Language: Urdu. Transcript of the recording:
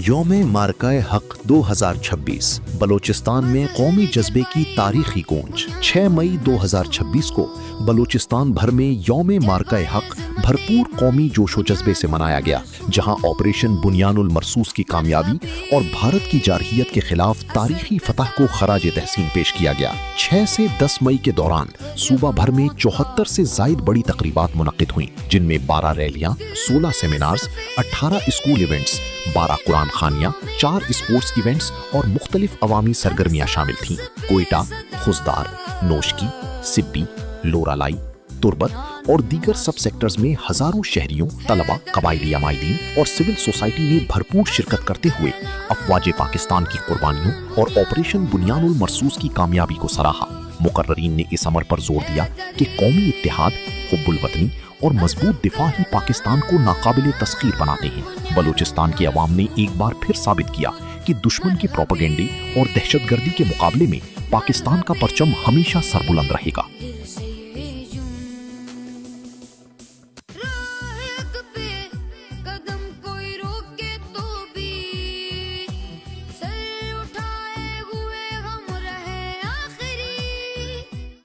یوم مارکہ حق 2026 بلوچستان میں قومی جذبے کی تاریخی گونج 6 مئی 2026 کو بلوچستان بھر میں یوم مارکہ حق بھرپور قومی جوش و جذبے سے منایا گیا، جہاں آپریشن بنیان المرصوص کی کامیابی اور بھارت کی جارحیت کے خلاف تاریخی فتح کو خراج تحسین پیش کیا گیا۔ 6 سے 10 مئی کے دوران صوبہ بھر میں 74 سے زائد بڑی تقریبات منعقد ہوئیں، جن میں 12 ریلیاں، 16 سیمینارز، 18 اسکول ایونٹس، 12 قرآن خوانیاں، 4 اسپورٹس ایونٹس اور مختلف عوامی سرگرمیاں شامل تھیں۔ کوئٹہ، خضدار، نوشکی، سبی، لورالائی، تربت اور دیگر سب سیکٹرز میں ہزاروں شہریوں، طلبہ، قبائلی عمائدین اور سول سوسائٹی نے بھرپور شرکت کرتے ہوئے افواج پاکستان کی قربانیوں اور آپریشن بنیان المرصوص کی کامیابی کو سراہا۔ مقررین نے اس امر پر زور دیا کہ قومی اتحاد، حب الوطنی اور مضبوط دفاع ہی پاکستان کو ناقابل تسخیر بناتے ہیں۔ بلوچستان کے عوام نے ایک بار پھر ثابت کیا کہ دشمن کے پروپیگنڈے اور دہشت گردی کے مقابلے میں پاکستان کا پرچم ہمیشہ سربلند رہے گا۔